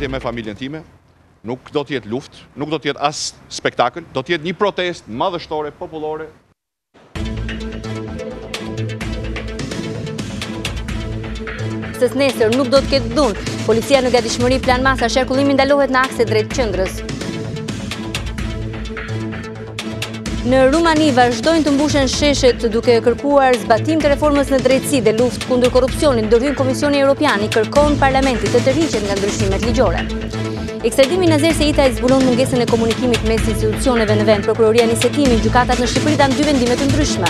me familjen time, nuk do t'jetë luft, nuk do t'jetë as spektakël, do t'jetë një protest madhështore, popullore. Se nesër nuk do t'ketë dhunë, policia në gatishmëri plan masa, sherkullimi ndalohet në akse drejt qendrës. Në Rumani vazhdojnë të mbushen sheshet duke kërkuar zbatim të reformës në drejtësi dhe luftë kundër korrupsionit, ndërhyn Komisioni Evropian i kërkon Parlamentit të tërhiqet nga ndryshimet ligjore. Ekstradimi Nazer Seita i zbulon mungesën e komunikimit mes institucioneve në vend. Prokuroria nis hetimin, gjykatat në Shqipëri dhanë 2 vendime të ndryshme.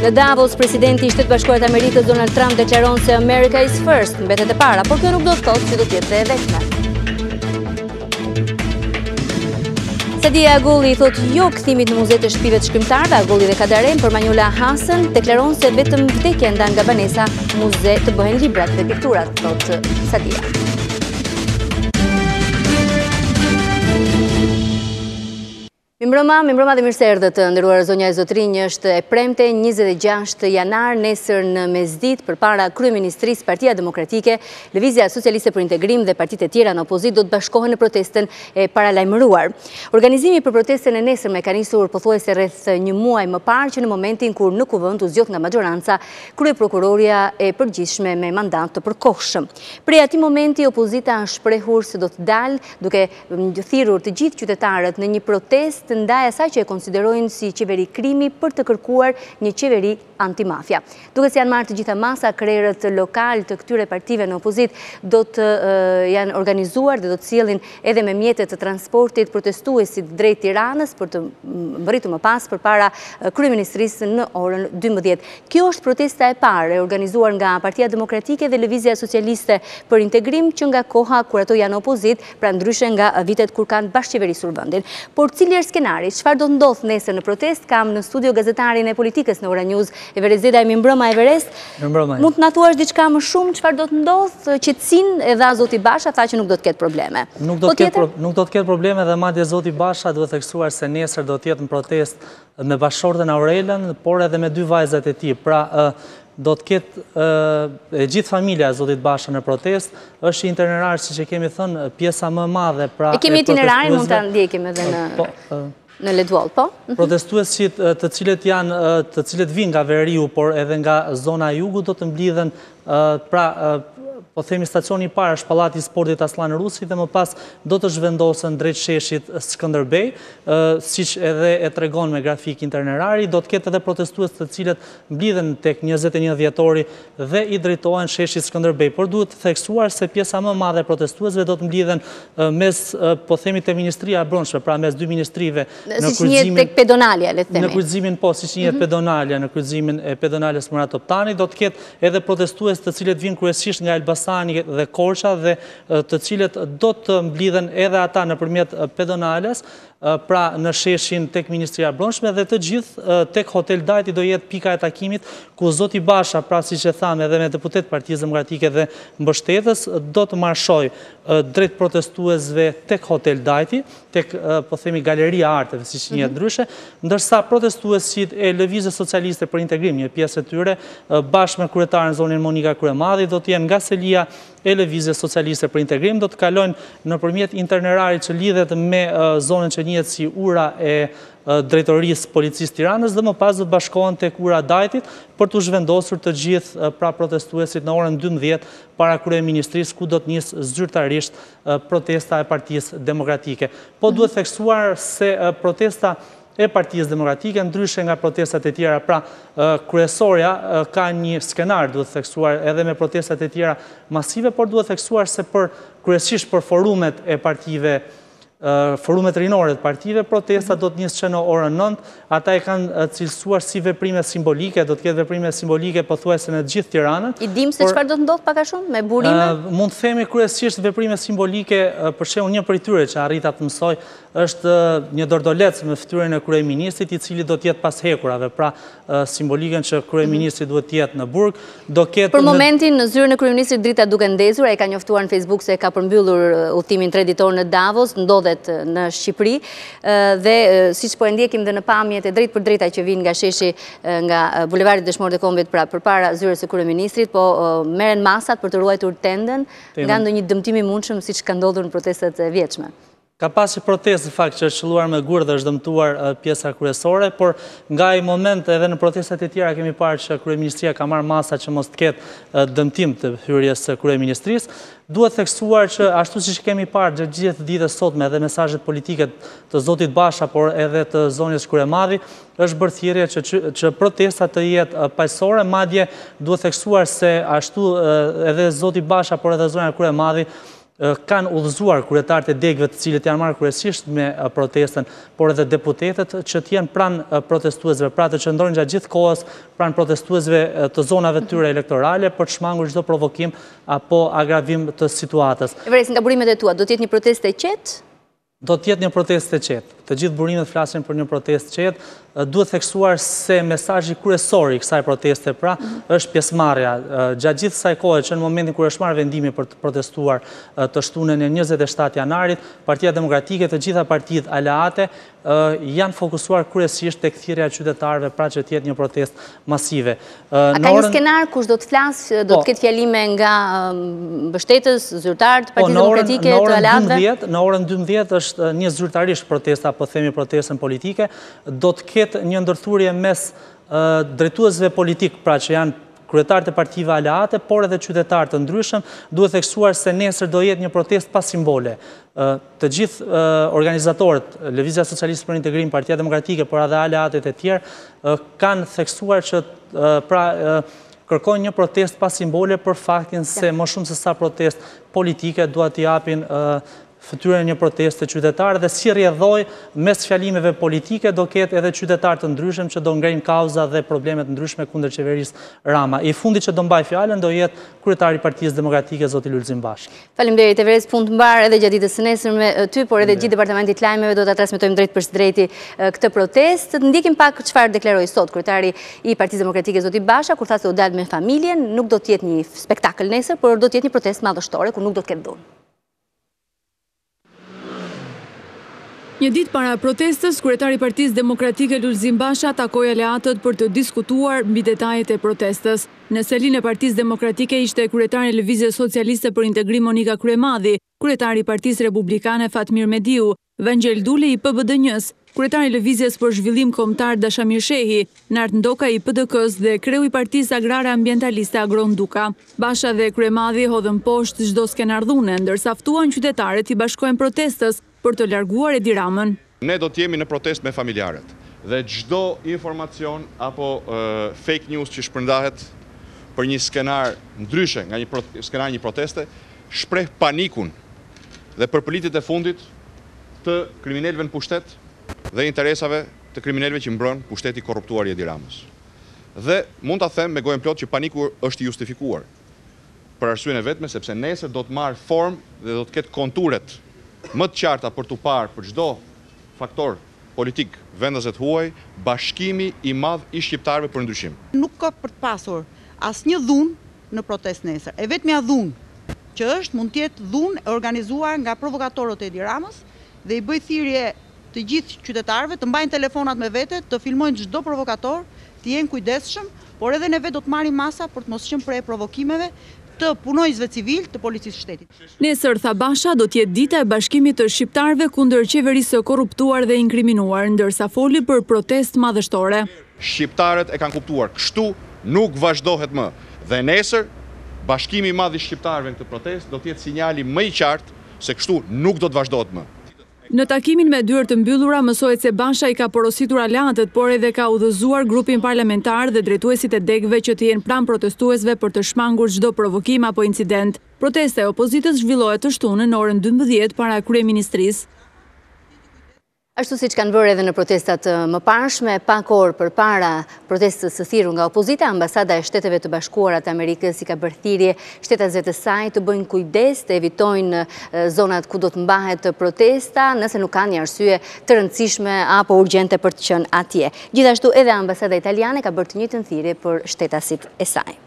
Në Davos, presidenti i Shtetit Bashkuar të Amerikës Donald Trump deklaron se America is first, mbetet e para, por kjo nuk do të thotë se do të jetë e vetme. Sadia Agulli i thot jo kthimit në muzet e shtëpive të shkrimtarëve. Agulli dhe Kadaren për Manjula Hasën deklaron se vetëm vdekja ndan nga banesa muze të bëhen librat dhe pikturat, thot Sadia. Mimbrëma dhe mirëse erdhët, nderuar zonja e zotrinj, është e premte 26 janar nesër në mesdit përpara kryeministrisë Partia Demokratike, Lëvizja Socialiste për Integrim dhe partitë e tjera në opozit do të bashkohen në protestën e paralajmëruar. Organizimi për protestën e nesër me ka nisur pothuajse rreth një muaj më parë, që në momentin kur në kuvend u zgjodh nga majoranca kryeprokuroria e përgjithshme me mandat të përkohshëm. Prej atij momenti opozita është shprehur se do të dalë duke thirrur të gjithë qytetarët në një protestë ndaj asaj që e konsiderojnë si qeveri krimi për të kërkuar një qeveri antimafia. Duke se janë marrë të gjitha masa, krerët lokal të këtyre partive në opozit do të janë organizuar dhe do të sjellin edhe me mjetet të transportit protestuesit drejt Tiranës për të mbërritur më pas përpara kryeministrisë në orën 12. Kjo është protesta e parë e organizuar nga Partia Demokratike dhe Lëvizja Socialiste për Integrim, që nga koha kur ato janë opozit, pra ndryshe nga vitet kur kanë bashkëqeverisur vendin. Por cili është skenari, çfarë do ndodh nesër në protest? Kam në studio gazetarin e politikës në Ora News, Everezeda. Mimbrëma Everest. Mund të na thuash diçka më shumë, çfarë do të ndodh? Qetësinë e dha zoti Basha, tha që nuk do të ketë probleme. Nuk do të ketë probleme dhe madje zoti Basha duhet theksuar se nesër do të jetë në protest me bashkëshorten Aurelën, por edhe me 2 vajzat e tij. Pra do të ketë e gjithë familja e zotit Basha në protest. Është itinerar, siç e kemi thënë, pjesa më e madhe pra. E kemi itinerarin, mund ta ndjekim edhe në Ledwall, po? Protestuesit të cilët vinë nga Veriu, por edhe nga zona e jugut, do të mblidhen pra po themi stacioni i parë është Pallati i Sportit Aslan Rusi dhe më pas do të zhvendosen drejt sheshit Skënderbej, siç edhe e tregon me grafik itinerari. Do të ketë edhe protestues të cilët mblidhen tek 21 dhjetori dhe i drejtohen sheshit Skënderbej, por duhet të theksuar se pjesa më e madhe e protestuesve do të mblidhen mes po themi te Ministria e Brendshme, pra mes 2 ministrive në kryqëzimin tek pedonalja, le të themi. Në kryqëzimin siç njihet pedonalja, në kryqëzimin e pedonales Murat Toptani, do të ketë edhe protestues të cilët vinë kryesisht nga Elbasani dhe Korça dhe të cilët do të mblidhen edhe ata nëpërmjet pedonales, pra në sheshin tek Ministria e Brendshme, dhe të gjithë tek Hotel Dajti do jetë pika e takimit ku zoti Basha, pra siç e thamë edhe me deputet Partisë Demokratike dhe mbështetës, do të marshojë drejt protestuesve tek Hotel Dajti, tek po themi Galeria e Arteve, siç njihet ndryshe, ndërsa protestuesit e Lëvizjes Socialiste për Integrim, një pjesë e tyre, bashkë me kryetaren zonin Monika Kryemadhi, do të jenë nga selia e Lëvizjes Socialiste për Integrim, do të kalojnë nëpërmjet itinerarit që lidhet me zonën që njihet si ura e drejtorisë policisë Tiranës dhe më pas do të bashkohen tek ura Dajtit për të zhvendosur të gjithë pra protestuesit në orën 12 para kryeministrisë, ku do të nisë zyrtarisht protesta e Partisë Demokratike. Po duhet theksuar se protesta e Partisë Demokratike, ndryshe nga protestat e tjera, pra kryesorja ka një skenar, duhet theksuar, edhe me protestat e tjera masive, por duhet theksuar se kryesisht për forumet e partive, forumet rinore të partive, protesta do të nisë që në orën 9, ata e kanë cilësuar si veprime simbolike, do të ketë veprime simbolike pothuajse në gjithë Tiranën. I dim se çfarë do të ndodh pak a shumë me burime? Mund të themi kryesisht veprime simbolike, për shembull një prej tyre që arrita të mësoj është një dordolec me fytyrën e kryeministrit, i cili do të jetë pas hekurave, pra simbolikën që kryeministri duhet të jetë në burg, do ketë. Për momentin në zyrën e kryeministrit drita duke ndezur, ai ka njoftuar në Facebook se ka përmbyllur udhtimin 3 ditor në Davos, ndodhet ndodhet në Shqipëri dhe siç po e ndjekim dhe në pamjet e drejt për drejta që vijnë nga sheshi nga bulevardi Dëshmorët e Kombit pra përpara zyrës së kryeministrit, po merren masat për të ruajtur tendën nga ndonjë dëmtim i mundshëm siç ka ndodhur në protestat e vjetshme. Ka pasi protestë, në fakt, që është qelluar me gur dhe është dëmtuar pjesa kryesore, por nga i moment edhe në protestat e tjera kemi parë që kryeministria ka marrë masa që mos të ketë dëmtim të hyrjes së kryeministrisë. Duhet theksuar që ashtu siç kemi parë gjatë gjithë ditës sotme edhe mesazhet politike të zotit Basha, por edhe të zonjës Kryemadhi, është bërë thirrje që protestat të jetë paqësore, madje duhet theksuar se ashtu edhe zoti Basha, por edhe zonja Kryemadhi kanë udhëzuar kryetarët e degëve të cilët janë marrë kryesisht me protestën, por edhe deputetët që të jenë pranë protestuesve, pra të qëndrojnë gjatë gjithë kohës pranë protestuesve të zonave tyre elektorale për të shmangur çdo provokim apo agravim të situatës. Nga burimet e tua, do të jetë një protestë e qetë? Do të jetë një protestë e qetë. Të gjithë burimet flasin për një protestë qetë. Duhet theksuar se mesazhi kryesor i kësaj proteste pra është pjesëmarrja. Gjatë gjithë kësaj kohe që në momentin kur është marrë vendimi për të protestuar të shtunën e 27 janarit, Partia Demokratike, të gjitha partitë aleate janë fokusuar kryesisht tek thirrja e qytetarëve pra që të jetë një protestë masive. A ka një skenar kush do të flasë, do të ketë fjalime nga mbështetës, zyrtarët, Partisë Demokratike, të aleatëve? Në orën 12 është një zyrtarisht protesta, po themi protestën politike, do të ketë një ndërthurje mes drejtuesve politik, pra që janë kryetarët e partive aleate, por edhe qytetarë të ndryshëm. Duhet theksuar se nesër do jetë një protestë pa simbole. Të gjithë organizatorët, Lëvizja Socialiste për Integrim, Partia Demokratike, por edhe aleatet e tjerë, kanë theksuar që kërkojnë një protestë pa simbole për faktin se më shumë se sa protestë politike duhet t'i japin fytyrën e një proteste qytetarë dhe si rrjedhoj mes fjalimeve politike do ketë edhe qytetarë të ndryshëm që do ngrejnë kauza dhe problemet ndryshme kundër qeverisë Rama. I fundit që do mbaj fjalën do jetë kryetari i Partisë Demokratike zoti Lulzim Bashki. Faleminderit Everest, punë të mbar edhe gjatë ditës së nesërme ty, por edhe gjithë departamentit lajmeve do ta transmetojmë drejt për drejti këtë protestë. Ndjekim pak çfarë deklaroi sot kryetari i Partisë Demokratike zoti Basha kur tha se u dal me familjen, nuk do të jetë një spektakël nesër, por do të jetë një protestë madhështore ku nuk do të ketë dhunë. Një ditë para protestës, kryetari i Partisë Demokratike Lulzim Basha takoi aleatët për të diskutuar mbi detajet e protestës. Në selinë e Partisë Demokratike ishte kryetari i Lëvizjes Socialiste për Integrim Monika Kryemadhi, kryetari i Partisë Republikane Fatmir Mediu, Vangjel Duli i PBD-njës, kryetari i Lëvizjes për Zhvillim Kombëtar Dashamir Shehi, Nart Ndoka i PDK-s dhe kreu i Partisë Agrare Ambientaliste Agron Duka. Basha dhe Kryemadhi hodhën poshtë çdo skenar dhune, ndërsa ftuan qytetarët i bashkohen protestës për të larguar Edi Ramën. Ne do të jemi në protestë me familjarët dhe çdo informacion apo fake news që shpërndahet për një skenar ndryshe nga një proteste shpreh panikun dhe përpëlitjet e fundit të kriminalëve në pushtet dhe interesave të kriminalëve që mbrojnë pushteti korruptuar i Edi Ramës. Dhe mund ta them me gojën plot që paniku është i justifikuar për arsyeën e vetme sepse nesër do të marrë formë dhe do të ketë konturet më të qarta për të parë për çdo faktor politik vendaset huaj, bashkimi i madh i shqiptarëve për ndryshim. Nuk ka për të pasur asnjë dhunë në protestë nesër. E vetmja dhunë që është mund të jetë dhunë e organizuar nga provokatorët e Edi Ramës dhe i bëj thirrje të gjithë qytetarëve të mbajnë telefonat me vete, të filmojnë çdo provokator, të jenë kujdesshëm, por edhe neve do të marrim masa për të mos qenë prej provokimeve të punojësve civil të policisë shtetit. Nesër, tha Basha, do të jetë dita e bashkimit të shqiptarëve kundër qeverisë së korruptuar dhe inkriminuar, ndërsa foli për protestë madhështore. Shqiptarët e kanë kuptuar, kështu nuk vazhdohet më. Dhe nesër, bashkimi i madh i shqiptarëve në këtë protestë do të jetë sinjali më i qartë se kështu nuk do të vazhdohet më. Në takimin me dyert të mbyllura mësohet se Basha i ka porositur aleatët, por edhe ka udhëzuar grupin parlamentar dhe drejtuesit e degëve që të jenë pranë protestuesve për të shmangur çdo provokim apo incident. Protesta e opozitës zhvillohet të shtunën në orën 12 para kryeministrisë. Ashtu siç kanë bërë edhe në protestat më parshme, pak orë përpara protestës së thirrur nga opozita, ambasada e Shteteve të Bashkuara të Amerikës i ka bërë thirrje shtetasve të saj të bëjnë kujdes, të evitojnë zonat ku do të mbahet protesta, nëse nuk kanë një arsye të rëndësishme apo urgjente për të qenë atje. Gjithashtu edhe ambasada italiane ka bërë të njëjtën thirrje për shtetasit e saj.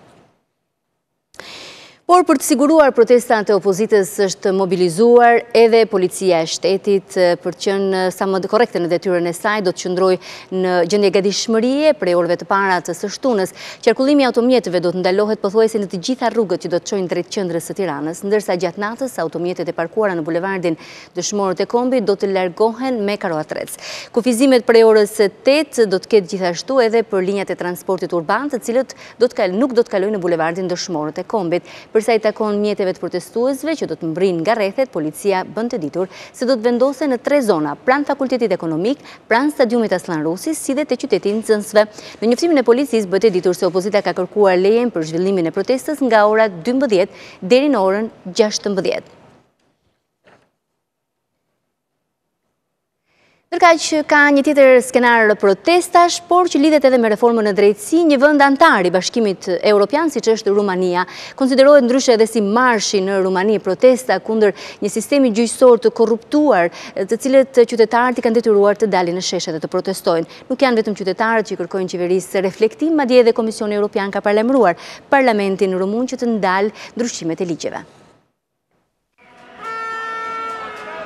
Por për të siguruar protestat e opozitës është mobilizuar edhe policia e shtetit për të qenë sa më korrekte në detyrën e saj, do të qëndroj në gjendje gatishmërie prej orëve të para të së shtunës. Qarkullimi i automjeteve do të ndalohet pothuajse në të gjitha rrugët që do të çojnë drejt qendrës së Tiranës, ndërsa gjatë natës automjetet e parkuara në bulevardin Dëshmorët e Kombit do të largohen me karoatrec. Kufizimet prej orës 8 do të ketë gjithashtu edhe për linjat e transportit urban, të cilët nuk do të kalojnë në bulevardin Dëshmorët e Kombit. Përsa i takon mjeteve të protestuesve që do të mbrin nga rrethet, policia bën të ditur se do të vendose në 3 zona, pranë fakultetit ekonomik, pranë stadiumit Aslan Rusi, si dhe te qyteti i nxënësve. Në njoftimin e policisë bëhet e ditur se opozita ka kërkuar lejen për zhvillimin e protestës nga ora 12 deri në orën 16. Ndërkaq ka një tjetër skenar protestash, por që lidhet edhe me reformën në drejtësi, një vend antar i Bashkimit Evropian, siç është Rumania, konsiderohet ndryshe edhe si marshi në Rumani protesta kundër një sistemi gjyqësor të korruptuar, të cilët qytetarët i kanë detyruar të dalin në sheshe dhe të protestojnë. Nuk janë vetëm qytetarët që kërkojnë qeverisë reflektim, madje edhe Komisioni Evropian ka parlemruar parlamentin rumun që të ndalë ndryshimet e ligjeve.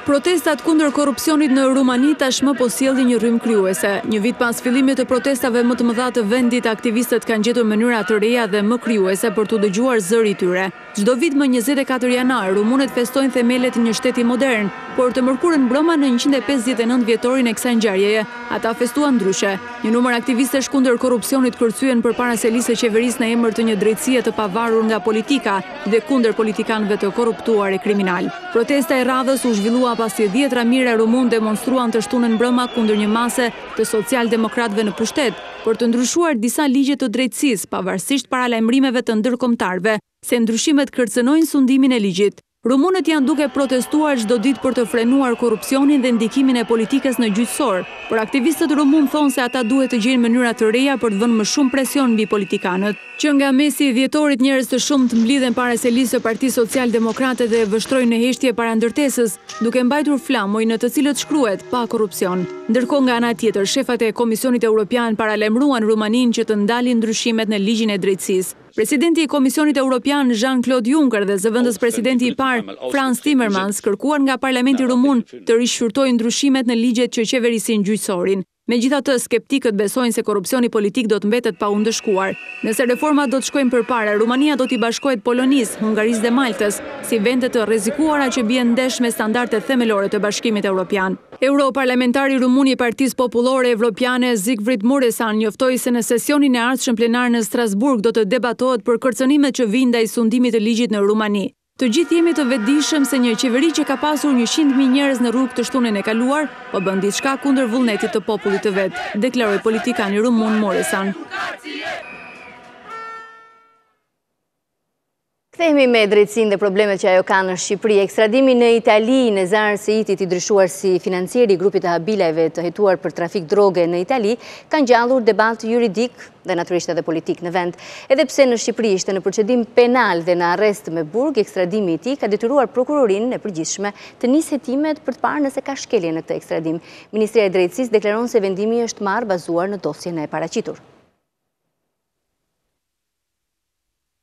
Protestat kundër korrupsionit në Rumani tashmë po sjellin një rrymë krijuese. Një vit pas fillimit të protestave më të mëdha të vendit, aktivistët kanë gjetur mënyra të reja dhe më krijuese për t'u dëgjuar zëri i tyre. Çdo vit më 24 janar, rumunët festojnë themelet një shteti modern, por të mërkurën mbrëma në 159 vjetorin e kësaj ngjarjeje, ata festuan ndryshe. Një numër aktivistësh kundër korrupsionit kërcyen përpara selisë së qeverisë në emër të një drejtësie të pavarur nga politika dhe kundër politikanëve të korruptuar e kriminal. Protesta e radhës u zhvillua pasi 10 mijëra rumun demonstruan të shtunën mbrëma kundër një mase të socialdemokratëve në pushtet për të ndryshuar disa ligje të drejtësisë, pavarësisht paralajmërimeve të ndërkombëtarëve se ndryshimet kërcënojnë sundimin e ligjit. Rumunët janë duke protestuar çdo ditë për të frenuar korrupsionin dhe ndikimin e politikës në gjyqësor, por aktivistët rumun thonë se ata duhet të gjejnë mënyra të reja për të vënë më shumë presion mbi politikanët. Që nga mesi i dhjetorit njerëz të shumtë mblidhen para selisë së Partisë Socialdemokrate dhe vështrojnë në heshtje para ndërtesës, duke mbajtur flamoj në të cilët shkruhet pa korrupsion. Ndërkohë nga ana tjetër, shefat e Komisionit Evropian paralajmëruan Rumaninë që të ndalin ndryshimet në ligjin e drejtësisë. Presidenti i Komisionit Evropian Jean-Claude Juncker dhe zëvendës presidenti i parë Frans Timmermans kërkuan nga Parlamenti rumun të rishqyrtojë ndryshimet në ligjet që qeverisin gjyqësorin. Megjithatë, skeptikët besojnë se korrupsioni politik do të mbetet pa u ndëshkuar. Nëse reformat do të shkojnë përpara, Rumania do t'i bashkohet Polonisë, Hungarisë dhe Maltës, si vende të rrezikuara që bien ndesh me standarde themelore të Bashkimit Evropian. Europarlamentari rumun i Partisë Popullore Evropiane Sigrid Muresan njoftoi se në sesionin e ardhshëm plenar në Strasburg do të debatohet për kërcënimet që vijnë ndaj sundimit të ligjit në Rumani. Të gjithë jemi të vetëdijshëm se një qeveri që ka pasur 100.000 njerëz në rrugë të shtunën e kaluar, po bën diçka kundër vullnetit të popullit të vet, deklaroi politikani rumun Muresan. Kthehemi me drejtësinë dhe problemet që ajo ka në Shqipëri. Ekstradimi në Itali në Nezar Seitit, i ndryshuar si financieri i grupit të habilajve të hetuar për trafik droge në Itali, ka ngjallur debat juridik dhe natyrisht edhe politik në vend. Edhe pse në Shqipëri ishte në procedim penal dhe në arrest me burg, ekstradimi i tij ka detyruar prokurorin e përgjithshme të nisë hetimet për të parë nëse ka shkelje në këtë ekstradim. Ministria e Drejtësisë deklaron se vendimi është marrë bazuar në dosjen e paraqitur.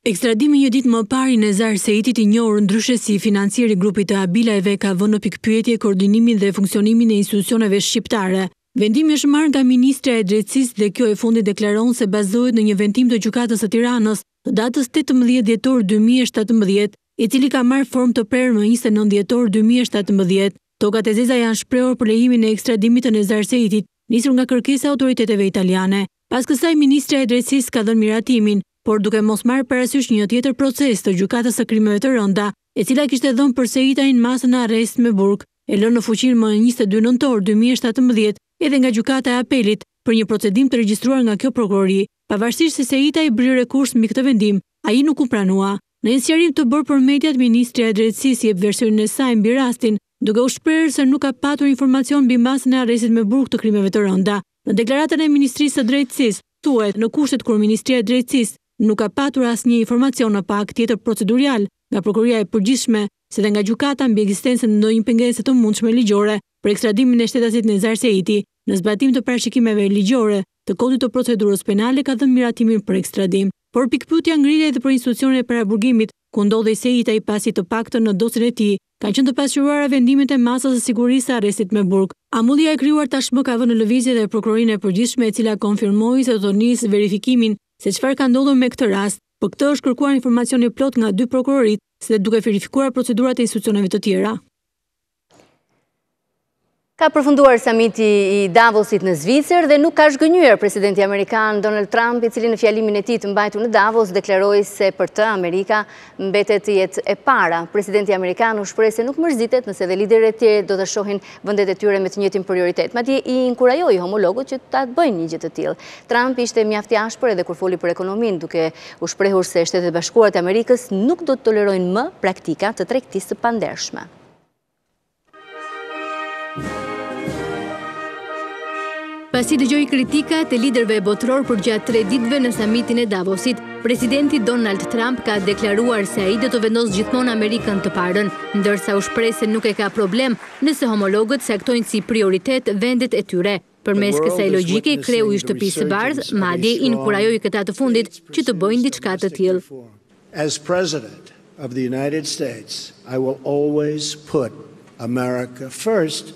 Ekstradimi një ditë më parë i Nezar Seitit, i njohur ndryshe si financieri i grupit të habilajve, ka vënë në pikpyetje koordinimin dhe funksionimin e institucioneve shqiptare. Vendimi është marrë nga Ministria e Drejtësisë dhe kjo e fundit deklaron se bazohet në një vendim të Gjykatës së Tiranës të datës 18 dhjetor 2017, i cili ka marrë formë të prerë më 29 dhjetor 2017. Tokat e zeza janë shprehur për lejimin e ekstradimit të Nezar Seitit, nisur nga kërkesa e autoriteteve italiane. Pas kësaj, Ministria e Drejtësisë ka dhënë miratimin, por duke mos marrë parasysh një tjetër proces të Gjykatës së Krimeve të Rënda, e cila kishte dhënë përsëritajnë masën e arrest me burg, e lënë në fuqinë më 22 nëntor 2017 edhe nga Gjykata e Apelit për një procedim të regjistruar nga kjo prokurori. Pavarësisht se Seita i bri rekurs mbi këtë vendim, ai nuk u pranua. Në një sqarim të bërë për mediat, Ministria e Drejtësisë jep versionin e saj mbi rastin, duke u shprehur se nuk ka patur informacion mbi masën e arrestit me burg të krimeve të rënda. Në deklaratën e Ministrisë së Drejtësisë thuhet në kushtet kur Ministria e Drejtësisë nuk ka patur asnjë informacion në pak tjetër procedurial nga prokuroria e përgjithshme, si dhe nga gjykata mbi ekzistencën e ndonjë pengese të mundshme ligjore për ekstradimin e shtetasit Nezar Seiti, në zbatim të parashikimeve ligjore të kodit të procedurës penale, ka dhënë miratimin për ekstradim. Por pikpyetja ngrihet edhe për institucionin e paraburgimit ku ndodhej sejita i pasi të paktën në dosjen e tij kanë qenë të pasqyruara vendimet e masës së sigurisë së arrestit me burg. Amullia e krijuar tashmë ka vënë në lëvizje dhe prokurorinë e përgjithshme, e cila konfirmoi se do të nisë verifikimin se çfarë ka ndodhur me këtë rast. Për këtë është kërkuar informacioni plot nga dy prokurorit, si dhe duke verifikuar procedurat e institucioneve të tjera. Ka përfunduar samiti i Davosit në Zvicër dhe nuk ka zhgënjyer presidenti amerikan Donald Trump, i cili në fjalimin e tij të mbajtur në Davos deklaroi se për të Amerika mbetet të jetë e para. Presidenti amerikan u shpreh se nuk mërzitet nëse dhe liderët e tjerë do të shohin vendet e tyre me të njëjtin prioritet. Madje i inkurajoi homologët që ta bëjnë një gjë të tillë. Trump ishte mjaft i ashpër edhe kur foli për ekonominë, duke u shprehur se Shtetet e Bashkuara të Amerikës nuk do të tolerojnë më praktika të tregtisë së pandershme. Pasi dëgjoi kritikat e liderëve botëror për gjatë 3 ditëve në samitin e Davosit, presidenti Donald Trump ka deklaruar se ai do të vendosë gjithmonë Amerikën të parën, ndërsa u shpreh se nuk e ka problem nëse homologët saktojnë si prioritet vendet e tyre. Përmes kësaj logjike, kreu i Shtëpisë së Bardhë madje inkurajoi këta të fundit që të bëjnë diçka të tillë. As President of the United States, I will always put America first,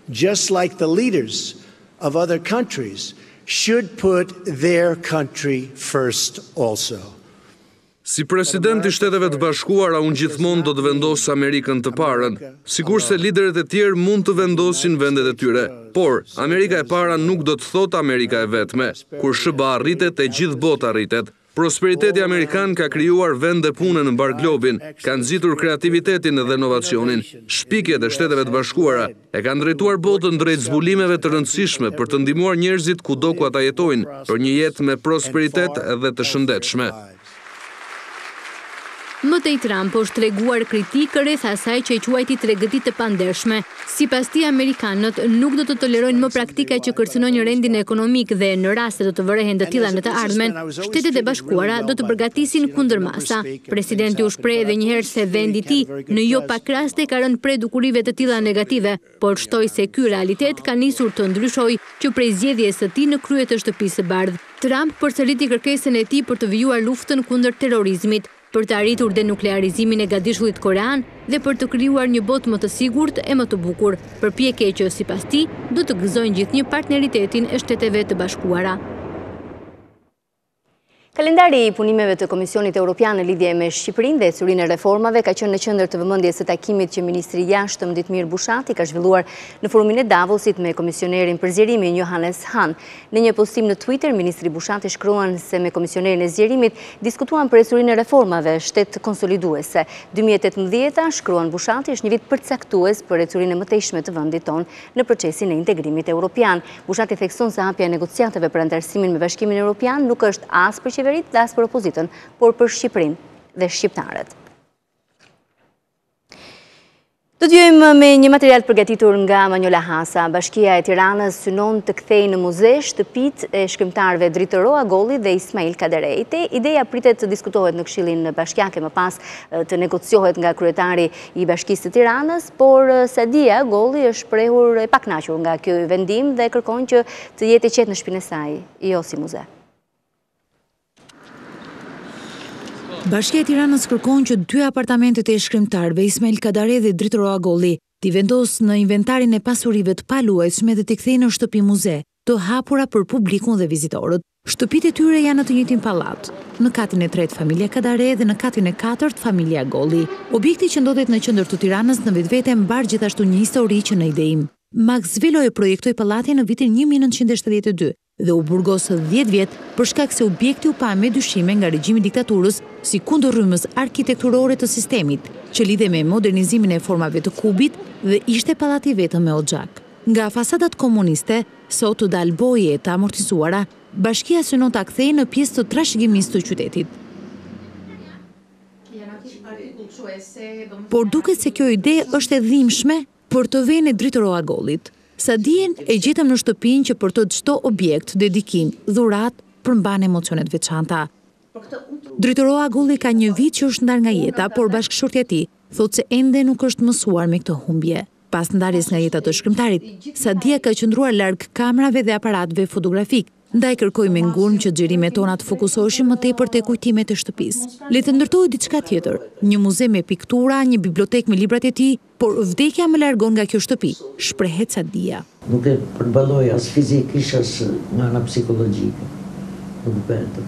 just like the leaders of other countries should put their country first also. Si president i Shteteve të Bashkuara, unë gjithmonë do të vendos Amerikën të parën, sikurse liderët e tjerë mund të vendosin vendet e tyre. Por, Amerika e para nuk do të thotë Amerika e vetme. Kur SBA arritet, e gjithë bota arritet. Prosperiteti amerikan ka krijuar vende pune në mbar globin, ka nxitur kreativitetin dhe inovacionin. Shpikjet e Shteteve të Bashkuara e kanë drejtuar botën drejt zbulimeve të rëndësishme për të ndihmuar njerëzit kudo ku ata jetojnë, për një jetë me prosperitet dhe të shëndetshme. Mëtej Trump është treguar kritikë rreth asaj që i quajti tregëti të pandershme. Sipas tij, amerikanët nuk do të tolerojnë më praktika që kërcënojnë rendin ekonomik dhe në rast se do të vërehen të tilla në të ardhmen, Shtetet e Bashkuara do të përgatisin kundërmasa. Presidenti u shpreh edhe një herë se vendi i tij në jo pak raste ka rënë prej dukurive të tilla negative, por shtoi se ky realitet ka nisur të ndryshojë që prej zgjedhjes së tij në krye të Shtëpisë së Bardhë. Trump përsëriti kërkesën e tij për të vijuar luftën kundër terrorizmit, për të arritur denuklearizimin e gadishullit korean dhe për të krijuar një botë më të sigurt e më të bukur, përpjekje që sipas tij do të gëzojnë gjithnjë partneritetin e Shteteve të Bashkuara. Kalendari i punimeve të Komisionit Evropian në lidhje me Shqipërinë dhe ecurinë e reformave ka qenë në qendër të vëmendjes së takimit që ministri i Jashtëm Ditmir Bushati ka zhvilluar në forumin e Davosit me komisionerin për zgjerimin Johannes Hahn. Në një postim në Twitter, ministri Bushati shkruan se me komisionerin e zgjerimit diskutuan për ecurinë e reformave shtet konsoliduese. 2018, shkruan Bushati, është një vit përcaktues për ecurinë e mëtejshme të vendit tonë në procesin e integrimit evropian. Bushati thekson se hapja e negociatave për antarësimin me Bashkimin Evropian nuk është as për dhe as për opozitën, por për Shqipërinë dhe shqiptarët. Do t'jojmë me një material përgatitur nga Manjola Hasa. Bashkia e Tiranës synon të kthejë në muze shtëpitë e shkrimtarëve Dritë Roa Golli dhe Ismail Kaderejti. Ideja pritet të diskutohet në Këshillin Bashkiake, më pas të negociohet nga kryetari i Bashkisë të Tiranës, por Sadia Golli është shprehur e pakënaqur nga ky vendim dhe kërkon që të jetë i qetë në shtëpinë e saj, jo si muze. Bashkia e Tiranës kërkon që 2 apartamentet e shkrimtarëve Ismail Kadare dhe Dritë Roa Golli t'i vendos në inventarin e pasurive të paluajtshme dhe t'i kthejë në shtëpi muze, të hapura për publikun dhe vizitorët. Shtëpitë e tyre janë në të njëjtin pallat. Në katin e 3 familja Kadare dhe në katin e 4 familja Golli. Objekti që ndodhet në qendër të Tiranës në vetvete mbar gjithashtu një histori që në idejim. Max Velo e projektoi pallatin në vitin 1972 dhe u burgosë 10 vjet për shkak se objekti u pa me dyshime nga regjimi diktaturës si kundërrymës arkitekturore të sistemit, që lidhe me modernizimin e formave të kubit dhe ishte pallati vetëm me oxhak. Nga fasadat komuniste, sot të dalë boje të amortizuara, bashkia synon ta kthejë në pjesë të trashëgimisë të qytetit. Por duket se kjo ide është e dhimbshme për të vënë Dritë Roa Gollit. Sadien e gjetëm në shtëpinë që për të çdo objekt, dedikim, dhuratë përmban emocionet veçanta. Dritë Roa Golli ka një vit që është ndar nga jeta, por bashkëshortja e tij thotë se ende nuk është mësuar me këtë humbje. Pas ndarjes nga jeta të shkrimtarit, Sadia ka qëndruar larg kamerave dhe aparatëve fotografik Ndaj kërkoj me ngurmë që xhirimet tona të fokusoheshin më tepër te kujtimet e shtëpisë. Le të ndërtohet diçka tjetër, një muze me piktura, një bibliotekë me librat e tij, por vdekja më largon nga kjo shtëpi, shprehet Sadia. Nuk e përballoj as fizikisht as nga ana psikologjike. Nuk bëhet.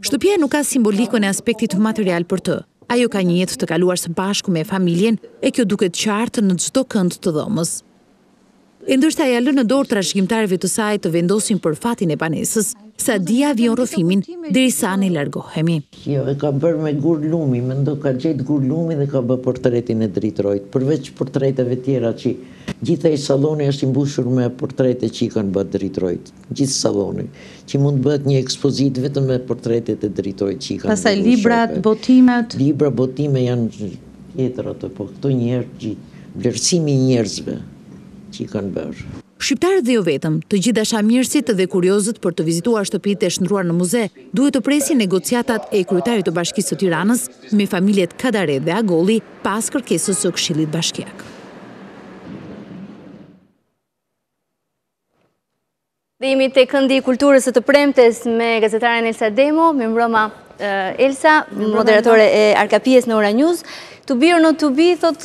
Shtëpia nuk ka simbolikën e aspektit material për të. Ajo ka një jetë të kaluar së bashku me familjen e kjo duket qartë në çdo kënd të dhomës. E ndërsa ja lë në dorë trashëgimtarëve të saj të vendosin për fatin e banesës, Sadia vion rrofimin derisa ne largohemi. Jo, e ka bërë me gur lumi, mendo ka gjetë gur lumi dhe ka bërë portretin e dritrojt. Përveç portreteve tjera që gjithaj salloni është i mbushur me portrete që i kanë bërë dritrojt. Gjithë salloni, që mund bëhet një ekspozit vetëm me portretet e dritrojt që i kanë bërë. Pastaj librat, botimet. Libra, botime janë tjetër ato, po këto njerëz, vlerësimi i njerëzve që i kanë bërë. Shqiptarët dhe jo vetëm, të gjithë dashamirësit dhe kuriozët për të vizituar shtëpitë e shndruar në muze, duhet të presin negociatat e kryetarit të Bashkisë së Tiranës me familjet Kadare dhe Agolli pas kërkesës së Këshillit Bashkiak. Dhe jemi te këndi i kulturës së të premtes me gazetaren Elsa Demo, me mbroma Elsa, moderatore e Arkapies në Ora News. To be or not to be, thot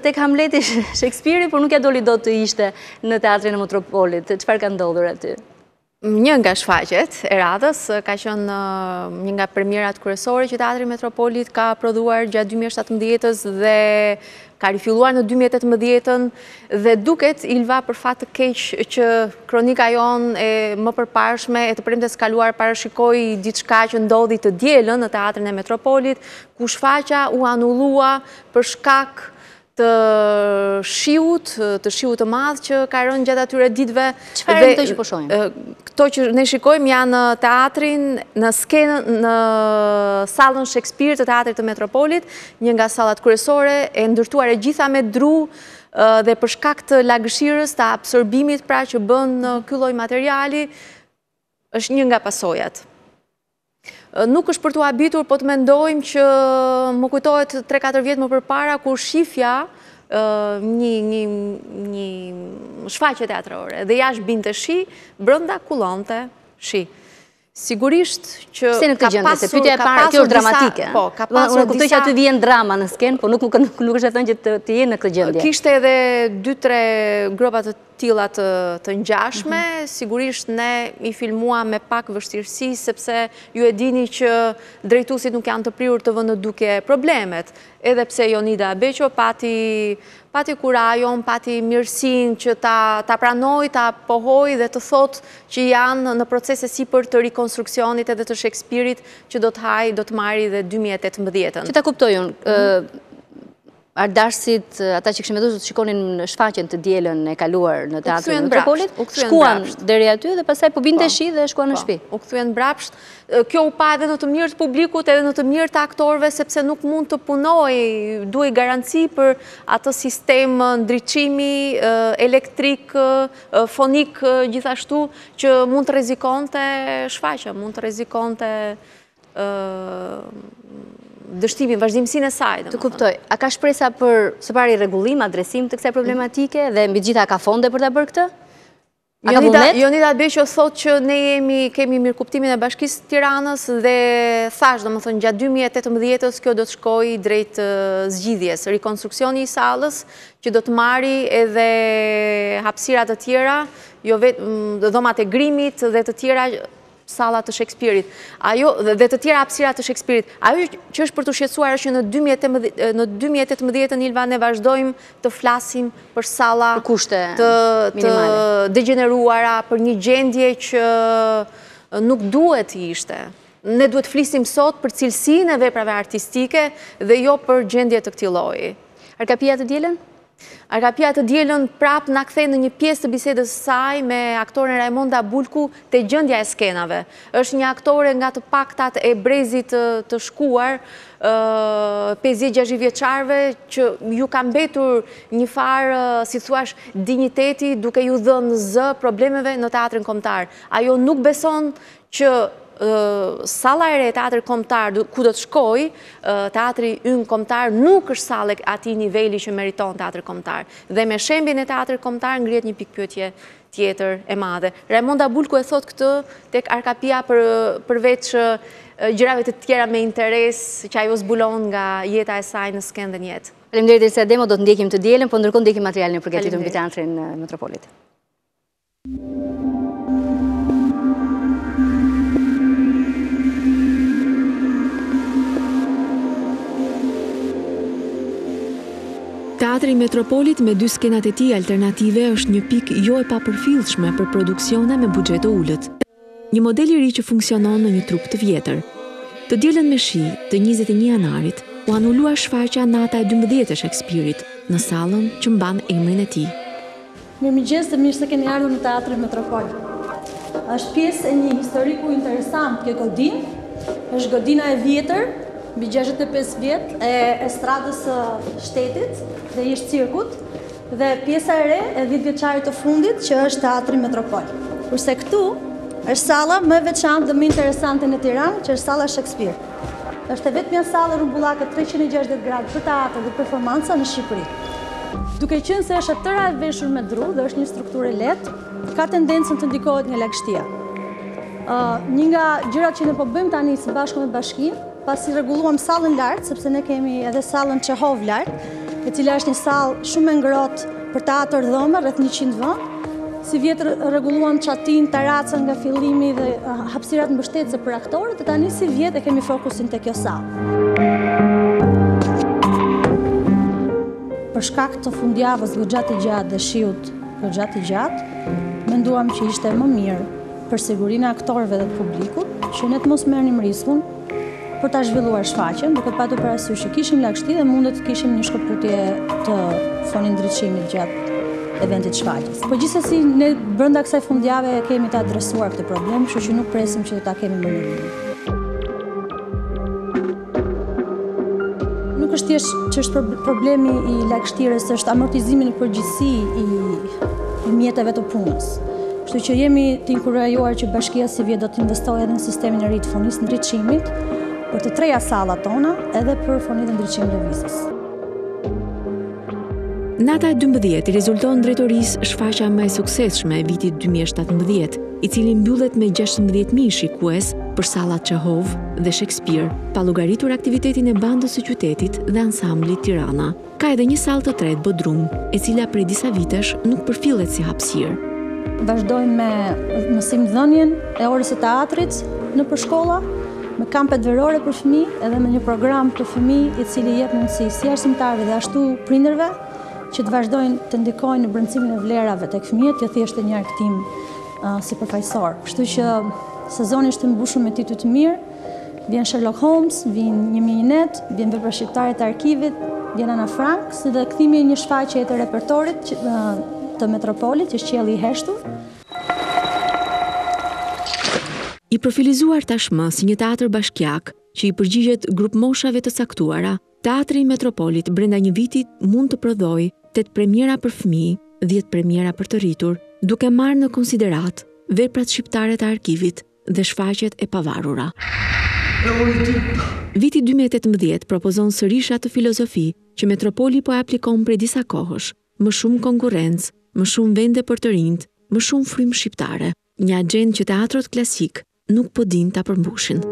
tek Hamleti Shakespeare, por nuk ja doli dot të ishte në teatrin e Metropolit. Çfarë ka ndodhur aty? Një nga shfaqjet e radhës ka qenë një nga premierat kryesore që Teatri Metropolit ka prodhuar gjatë 2017-s dhe ka rifilluar në 2018-ën dhe duket Ilva për fat të keq që kronika jon e më përparshme e të premtes kaluar parashikoi diçka që ndodhi të dielën në Teatrin e Metropolit, ku shfaqja u anullua për shkak të shiut të madh që ka rënë gjatë atyre ditëve. Çfarë janë këto që po shohim? Këto që ne shikojmë janë teatrin në skenën në sallën Shakespeare të Teatrit të Metropolit, një nga sallat kryesore e ndërtuar e gjitha me dru dhe për shkak të lagëshirës të absorbimit pra që bën ky lloj materiali është një nga pasojat. Nuk është për të habitur, po të mendojmë që më kujtohet 3-4 vjet më përpara kur shifja një shfaqje teatrore dhe jashtë binte shi, brenda kullonte shi. Sigurisht që pse në këtë gjendje, se pyetja e parë kjo është dramatike. Po, ka pasur unë kuptoj që aty vjen drama në skenë, por nuk është e thënë që të jenë në këtë gjendje. Kishte edhe 2-3 gropa të tilla të ngjashme, sigurisht ne i filmuam me pak vështirësi sepse ju e dini që drejtuesit nuk janë të prirur të vënë në dukje problemet, edhe pse Jonida Beqo pati kurajon, pati mirësin që ta pranoj, ta pohoj dhe të thot që janë në procese si për të rekonstruksionit edhe të Shakespeare-it që do të marri dhe 2018-ën. Që ta kuptojun, ardashësit, ata që këshim e të shikonin në shfaqen të dielën e kaluar në Teatrin e Metropolit, shkuan deri aty dhe pastaj po binte shi dhe shkuan në shtëpi. U kthyen mbrapsht. Kjo u pa edhe në të mirë të publikut, edhe në të mirë të aktorëve, sepse nuk mund të punoj, duhet garanci për atë sistem ndriçimi elektrik, fonik gjithashtu, që mund të rrezikonte shfaqja, mund të rrezikonte dështimin, vazhdimsinë e saj. Të kuptoj, a ka shpresa për së pari rregullim, adresim të kësaj problematike dhe mbi gjitha ka fonde për ta bërë këtë? Jonida Beqo thot që ne kemi mirëkuptimin e Bashkisë Tiranës dhe thash, domethënë gjatë 2018-s kjo do të shkojë drejt zgjidhjes, rekonstruksioni i sallës që do të marri edhe hapësira të tjera, jo vetëm dhomat e grimit dhe të tjera sallat të Shakespeare-it, dhe të tjera hapësira të Shakespeare-it. Ajo që është për të shqetësuar është që në 2018 Ilva ne vazhdojmë të flasim për salla të degeneruara, për një gjendje që nuk duhet të ishte. Ne duhet flisim sot për cilësinë e veprave artistike dhe jo për gjendje të këtij lloji. Arkapia të dielën? Arkapia të dielën prap na kthej në një pjesë të bisedës saj me aktoren Raimonda Bulku te gjendja e skenave. Është një aktore nga të paktat e brezit të shkuar, 50-60 vjeçarve që ju ka mbetur një farë, si thuash, dinjiteti duke ju dhënë zë problemeve në teatrin kombëtar. Ajo nuk beson që salla e re teatri kombëtar ku do të shkoj, teatri ynë kombëtar nuk është sallë atij niveli që meriton teatri kombëtar. Dhe me shembjen e teatrit kombëtar ngrihet një pikpyetje tjetër e madhe. Raimonda Bulku e thot këtë tek Arkapia përveç gjërave të tjera me interes që ajo zbulon nga jeta e saj në skendën jetë. Faleminderit Elsa Demo, do të ndjekim të dielën, po ndërkohë ndjekim materialin e përgatitur mbi teatrin Metropolit. Teatri Metropolit me 2 skenat e tij alternative është një pikë jo e papërfillshme për produksione me buxhet të ulët. Një model i ri që funksionon në një trup të vjetër. Të dielën me shi të 21 janarit u anulua shfaqja Nata e 12 e Shakespeare-it në sallën që mban emrin e tij. Mirëmëngjes dhe mirë se keni ardhur në Teatrin Metropol. Është pjesë e një historiku interesant kjo godinë. Është godina e vjetër, mbi 65 vjet e estradës së shtetit dhe ish cirkut, dhe pjesa e re e 10 vjeçarit të fundit që është Teatri Metropol. Kurse këtu është salla më e veçantë dhe më interesante në Tiranë, që është salla Shakespeare. Është e vetmja sallë rrumbullake 360 gradë për teatr dhe performanca në Shqipëri. Duke qenë se është tëra e veshur me dru dhe është një strukturë lehtë, ka tendencën të ndikohet nga lagështia. Një nga gjërat që ne po bëjmë tani së bashku me bashkinë, pasi rregulluam sallën lart, sepse ne kemi edhe sallën Çehov lart, e cila është një sallë shumë e ngrohtë për teatr dhome, rreth 100 vënd. Si vjetër rregulluam çatin, taracën nga fillimi dhe hapësirat mbështetëse për aktorët, e tani si vjet e kemi fokusin te kjo sallë. Për shkak të fundjavës goxha të gjatë dhe shiut goxha të gjatë, menduam që ishte më mirë për sigurinë e aktorëve dhe të publikut, që ne të mos merrnim riskun për ta zhvilluar shfaqjen, duke patur parasysh që kishim lagështi dhe mundet të kishim një shkëputje të foni ndriçimit gjatë eventit shfaqjes. Po gjithsesi, ne brenda kësaj fundjave kemi të adresuar këtë problem, kështu që nuk presim që ta kemi më në vijim. Nuk është thjesht që është problemi i lagështirës, është amortizimi në përgjithësi i mjeteve të punës. Kështu që jemi të inkurajuar që Bashkia si vjet do të investojë edhe në sistemin e ri të fonisë ndriçimit, për të treja sallat tona, edhe për foninë dhe ndriçim lëvizjes. Nata e 12 i rezulton drejtorisë shfaqja më e suksesshme e vitit 2017, i cili mbyllet me 16.000 shikues për sallat Çehov dhe Shakespeare, pa llogaritur aktivitetin e bandës së qytetit dhe ansamblit Tirana. Ka edhe një sallë të tretë Bodrum, e cila prej disa vitesh nuk përfillet si hapësirë. Vazhdojmë me mësimdhënien e orës së teatrit në përshkolla, me kampet verore për fëmijë, edhe me një program për fëmijë i cili jep mundësi si arsimtarëve dhe ashtu prindërve që të vazhdojnë të ndikojnë në brendësimin e vlerave tek fëmijët, jo thjesht një argëtim sipërfaqësor. Kështu që sezoni është i mbushur me tituj të mirë. Vjen Sherlock Holmes, vjen Një Minet, vjen Vepra shqiptare të arkivit, vjen Ana Frank, si dhe kthimi i një shfaqje të repertorit të Metropolit, që është Qielli i heshtur. I profilizuar tashmë si një teatr bashkiak që i përgjigjet grup moshave të caktuara, Teatri Metropolit brenda një viti mund të prodhojë 8 premiera për fëmijë, 10 premiera për të rritur, duke marrë në konsiderat veprat shqiptare të arkivit dhe shfaqjet e pavarura. Viti 2018 propozon sërish atë filozofi që Metropoli po e aplikon prej disa kohësh, më shumë konkurrencë, më shumë vende për të rinjt, më shumë frymë shqiptare, një agjendë që teatrot klasik nuk po din ta përmbushin.